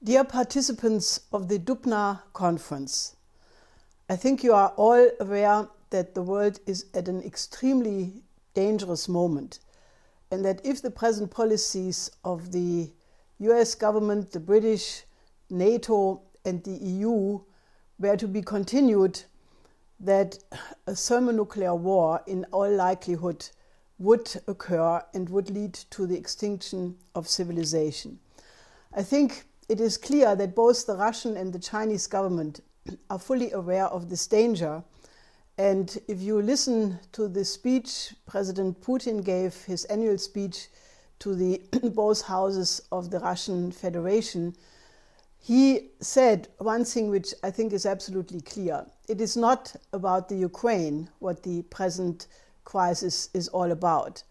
Dear participants of the Dubna conference, I think you are all aware that the world is at an extremely dangerous moment, and that if the present policies of the US government, the British, NATO and the EU were to be continued, that a thermonuclear war in all likelihood would occur and would lead to the extinction of civilization. I think it is clear that both the Russian and the Chinese government are fully aware of this danger. And if you listen to the speech President Putin gave, his annual speech to the both houses of the Russian Federation, he said one thing which I think is absolutely clear. It is not about the Ukraine what the present crisis is all about.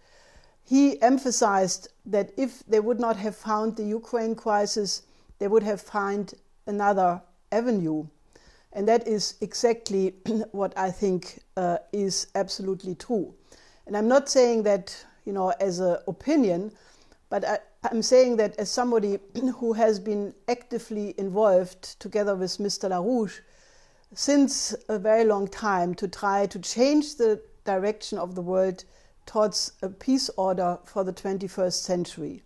He emphasized that if they would not have found the Ukraine crisis, they would have found another avenue. And that is exactly what I think is absolutely true. And I'm not saying that, as an opinion, but I'm saying that as somebody who has been actively involved together with Mr. LaRouche since a very long time to try to change the direction of the world towards a peace order for the 21st century.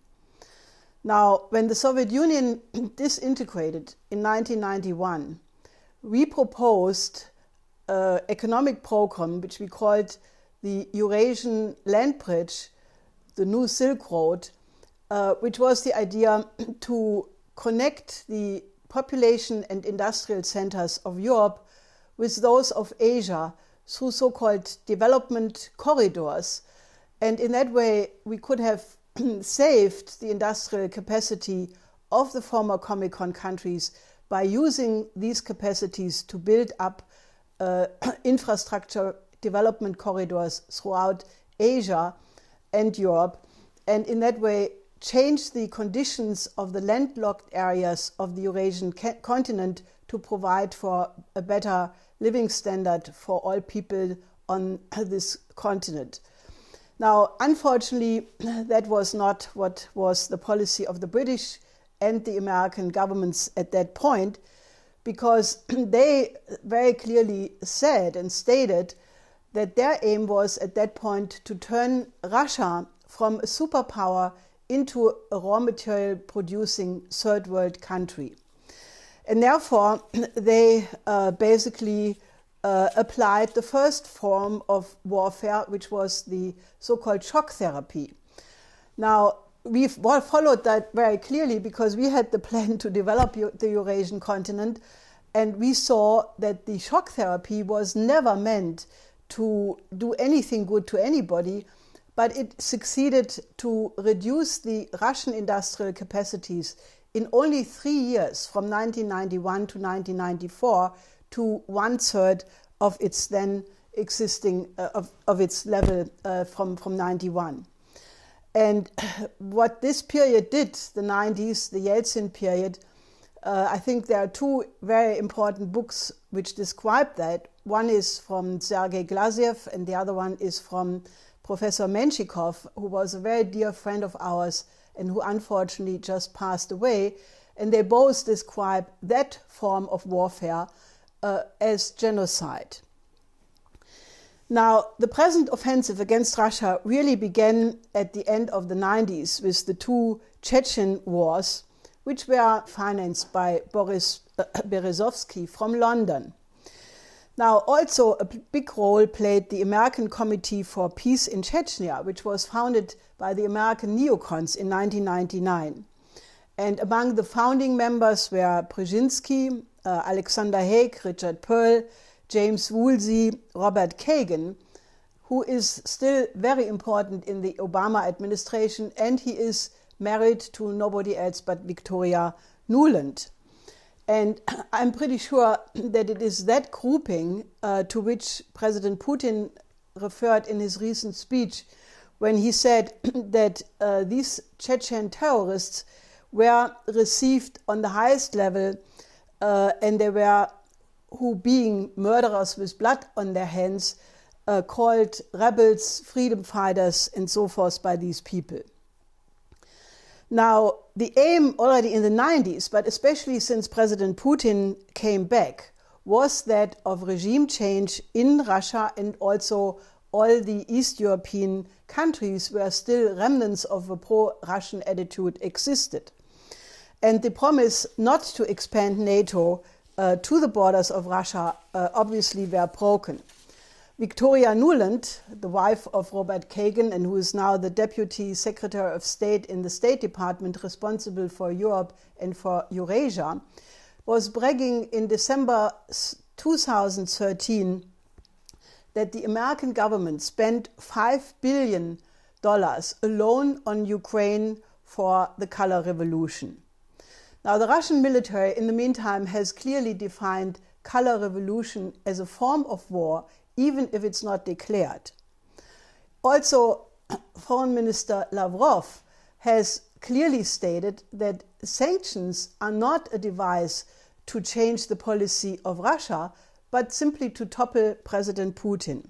Now, when the Soviet Union disintegrated in 1991, we proposed an economic program which we called the Eurasian Land Bridge, the New Silk Road, which was the idea to connect the population and industrial centers of Europe with those of Asia through so-called development corridors. And in that way, we could have saved the industrial capacity of the former Comecon countries by using these capacities to build up infrastructure development corridors throughout Asia and Europe, and in that way change the conditions of the landlocked areas of the Eurasian continent to provide for a better living standard for all people on this continent. Now, unfortunately, that was not what was the policy of the British and the American governments at that point, because they very clearly said and stated that their aim was at that point to turn Russia from a superpower into a raw material producing third world country. And therefore, they basically applied the first form of warfare, which was the so-called shock therapy. Now, we've followed that very clearly because we had the plan to develop the Eurasian continent, and we saw that the shock therapy was never meant to do anything good to anybody, but it succeeded to reduce the Russian industrial capacities in only 3 years, from 1991 to 1994, to 1/3 of its then existing, of its level from 91. And what this period did, the 90s, the Yeltsin period, I think there are two very important books which describe that. One is from Sergei Glass-Steagall and the other one is from Professor Menshikov, who was a very dear friend of ours and who unfortunately just passed away. And they both describe that form of warfare as genocide. Now, the present offensive against Russia really began at the end of the 90s with the two Chechen wars, which were financed by Boris Berezovsky from London. Now, also a big role played the American Committee for Peace in Chechnya, which was founded by the American neocons in 1999. And among the founding members were Brzezinski, Alexander Haig, Richard Perle, James Woolsey, Robert Kagan, who is still very important in the Obama administration, and he is married to nobody else but Victoria Nuland. And I'm pretty sure that it is that grouping to which President Putin referred in his recent speech when he said that these Chechen terrorists were received on the highest level and they were, who being murderers with blood on their hands, called rebels, freedom fighters and so forth by these people. Now, the aim already in the 90s, but especially since President Putin came back, was that of regime change in Russia, and also all the East European countries where still remnants of a pro-Russian attitude existed. And the promise not to expand NATO to the borders of Russia obviously were broken. Victoria Nuland, the wife of Robert Kagan, and who is now the Deputy Secretary of State in the State Department responsible for Europe and for Eurasia, was bragging in December 2013 that the American government spent $5 billion alone on Ukraine for the color revolution. Now, the Russian military, in the meantime, has clearly defined color revolution as a form of war, even if it's not declared. Also, Foreign Minister Lavrov has clearly stated that sanctions are not a device to change the policy of Russia, but simply to topple President Putin.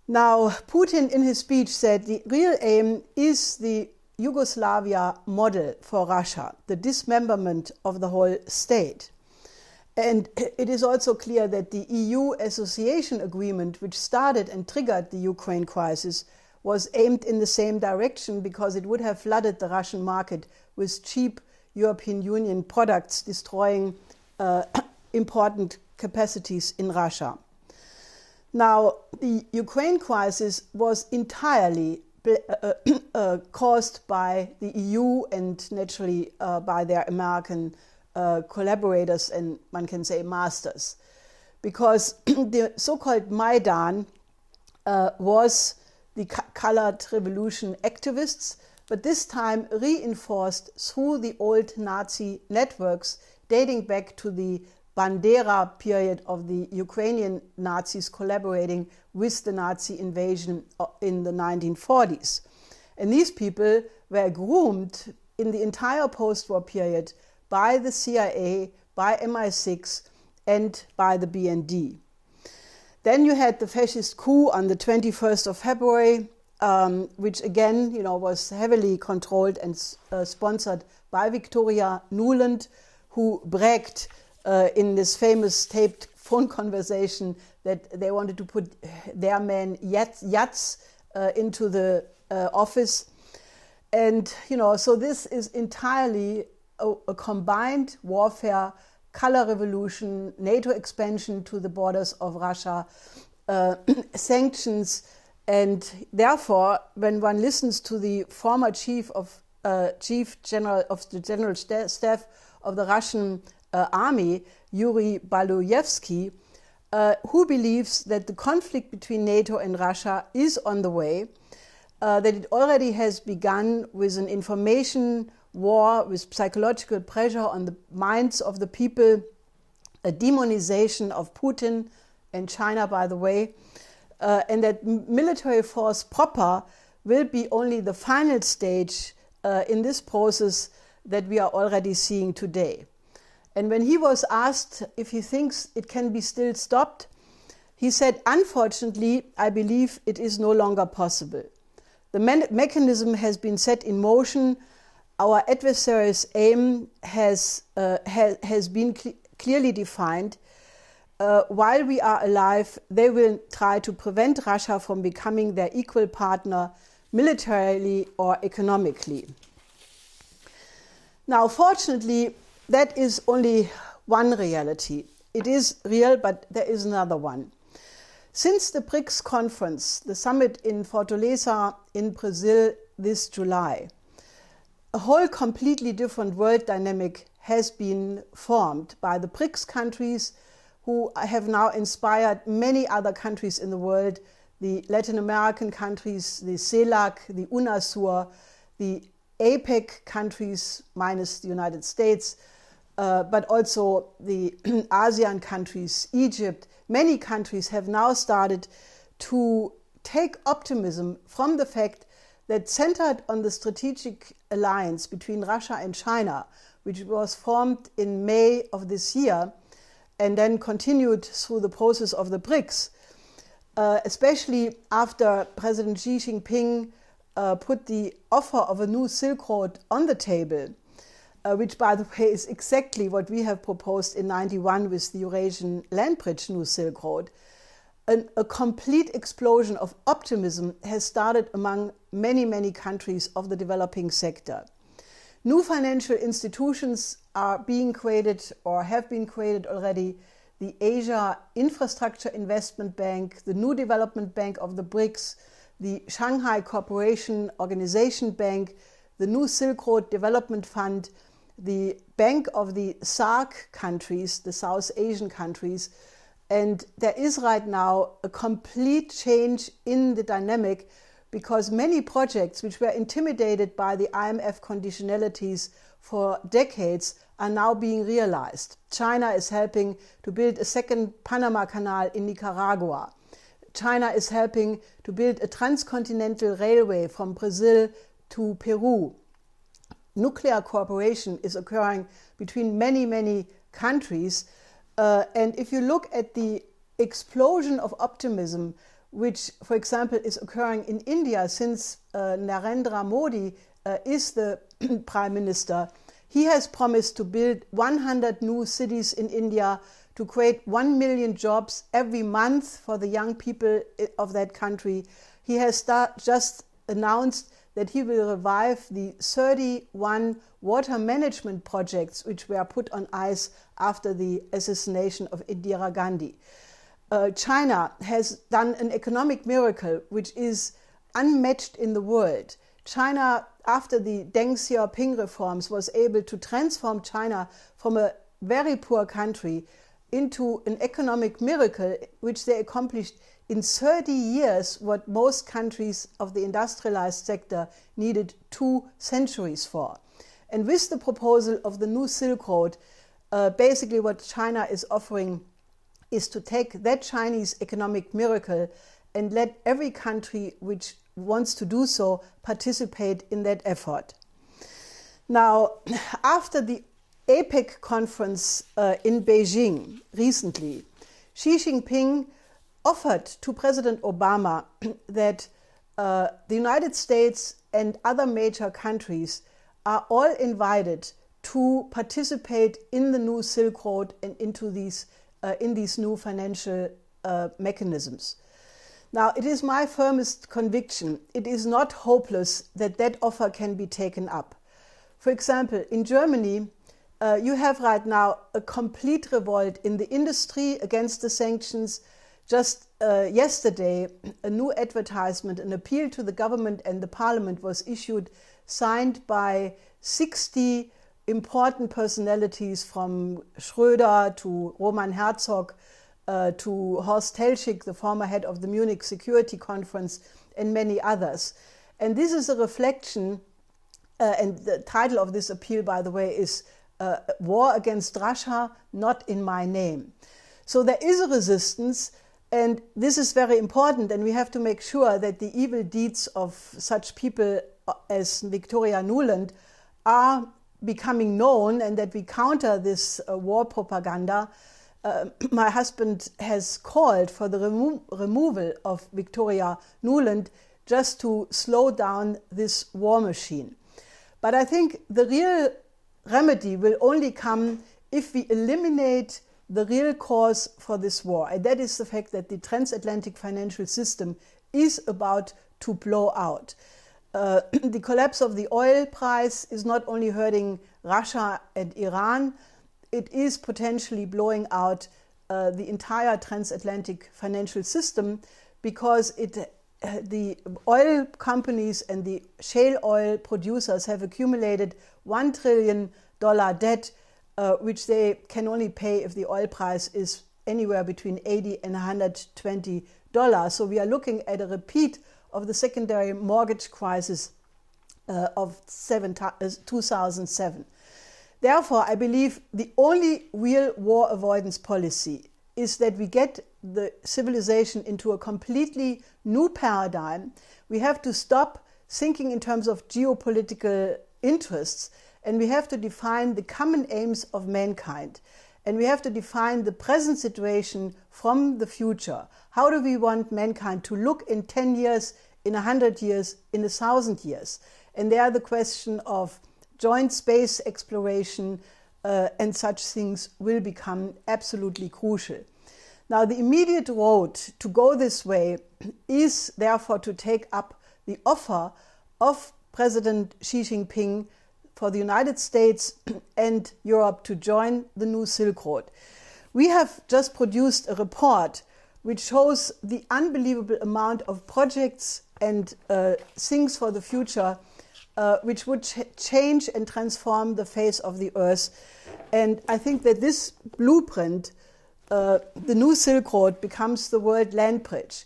Now, Putin in his speech said the real aim is the Yugoslavia model for Russia, the dismemberment of the whole state. And it is also clear that the EU association agreement, which started and triggered the Ukraine crisis, was aimed in the same direction, because it would have flooded the Russian market with cheap European Union products, destroying important capacities in Russia. Now, the Ukraine crisis was entirely caused by the EU and naturally by their American collaborators and, one can say, masters. Because the so-called Maidan was the colored revolution activists, but this time reinforced through the old Nazi networks dating back to the Bandera period of the Ukrainian Nazis collaborating with the Nazi invasion in the 1940s. And these people were groomed in the entire post-war period by the CIA, by MI6, and by the BND. Then you had the fascist coup on the 21st of February, which again, was heavily controlled and sponsored by Victoria Nuland, who bragged in this famous taped phone conversation that they wanted to put their man Yats into the office. And, so this is entirely a combined warfare, color revolution, NATO expansion to the borders of Russia, sanctions. And therefore, when one listens to the former chief general of the general staff of the Russian army, Yuri Baluyevsky, who believes that the conflict between NATO and Russia is on the way, that it already has begun with an information war, with psychological pressure on the minds of the people, a demonization of Putin and China, by the way, and that military force proper will be only the final stage in this process that we are already seeing today. And when he was asked if he thinks it can be still stopped, he said, "Unfortunately, I believe it is no longer possible. The mechanism has been set in motion. Our adversary's aim has been clearly defined. While we are alive, they will try to prevent Russia from becoming their equal partner militarily or economically." Now, fortunately, that is only one reality. It is real, but there is another one. Since the BRICS conference, the summit in Fortaleza in Brazil this July, a whole completely different world dynamic has been formed by the BRICS countries, who have now inspired many other countries in the world, the Latin American countries, the CELAC, the UNASUR, the APEC countries minus the United States, but also the ASEAN countries, Egypt. Many countries have now started to take optimism from the fact that, centered on the strategic alliance between Russia and China, which was formed in May of this year and then continued through the process of the BRICS, especially after President Xi Jinping put the offer of a new Silk Road on the table, which, by the way, is exactly what we have proposed in '91 with the Eurasian Land Bridge New Silk Road, a complete explosion of optimism has started among many, many countries of the developing sector. New financial institutions are being created or have been created already. The Asia Infrastructure Investment Bank, the New Development Bank of the BRICS, the Shanghai Cooperation Organization Bank, the New Silk Road Development Fund, the Bank of the SAARC countries, the South Asian countries. And there is right now a complete change in the dynamic, because many projects which were intimidated by the IMF conditionalities for decades are now being realized. China is helping to build a second Panama Canal in Nicaragua. China is helping to build a transcontinental railway from Brazil to Peru. Nuclear cooperation is occurring between many, many countries. And if you look at the explosion of optimism, which, for example, is occurring in India since Narendra Modi is the Prime Minister, he has promised to build 100 new cities in India, to create 1 million jobs every month for the young people of that country. He has just announced that he will revive the 31 water management projects which were put on ice after the assassination of Indira Gandhi. China has done an economic miracle which is unmatched in the world. China, after the Deng Xiaoping reforms, was able to transform China from a very poor country into an economic miracle, which they accomplished in 30 years, what most countries of the industrialized sector needed 2 centuries for. And with the proposal of the new Silk Road, basically what China is offering is to take that Chinese economic miracle and let every country which wants to do so participate in that effort. Now, after the APEC conference in Beijing recently, Xi Jinping offered to President Obama that the United States and other major countries are all invited to participate in the new Silk Road and into these in these new financial mechanisms. Now, it is my firmest conviction, it is not hopeless that that offer can be taken up. For example, in Germany, you have right now a complete revolt in the industry against the sanctions. Just yesterday, a new advertisement, an appeal to the government and the parliament was issued, signed by 60 important personalities from Schröder to Roman Herzog to Horst Telschik, the former head of the Munich Security Conference, and many others. And this is a reflection, and the title of this appeal, by the way, is War Against Russia, Not in My Name. So there is a resistance, and this is very important, and we have to make sure that the evil deeds of such people as Victoria Nuland are becoming known and that we counter this war propaganda. My husband has called for the removal of Victoria Nuland just to slow down this war machine. But I think the real remedy will only come if we eliminate the real cause for this war, and that is the fact that the transatlantic financial system is about to blow out. The collapse of the oil price is not only hurting Russia and Iran, it is potentially blowing out the entire transatlantic financial system, because the oil companies and the shale oil producers have accumulated $1 trillion debt, which they can only pay if the oil price is anywhere between $80 and $120. So we are looking at a repeat of the secondary mortgage crisis of 2007. Therefore, I believe the only real war avoidance policy is that we get the civilization into a completely new paradigm. We have to stop thinking in terms of geopolitical interests, and we have to define the common aims of mankind. And we have to define the present situation from the future. How do we want mankind to look in 10 years, in 100 years, in 1,000 years. And there the question of joint space exploration and such things will become absolutely crucial. Now, the immediate road to go this way is therefore to take up the offer of President Xi Jinping for the United States and Europe to join the new Silk Road. We have just produced a report which shows the unbelievable amount of projects and things for the future which would change and transform the face of the Earth. And I think that this blueprint, the new Silk Road becomes the world land bridge,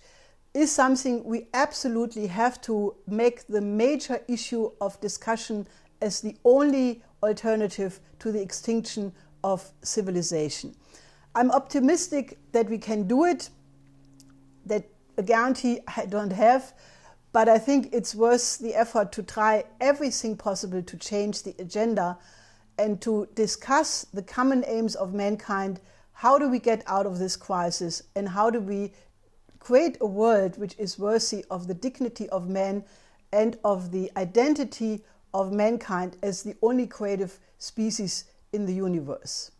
is something we absolutely have to make the major issue of discussion as the only alternative to the extinction of civilization. I'm optimistic that we can do it. That a guarantee I don't have, but I think it's worth the effort to try everything possible to change the agenda and to discuss the common aims of mankind. How do we get out of this crisis, and how do we create a world which is worthy of the dignity of man and of the identity of mankind as the only creative species in the universe?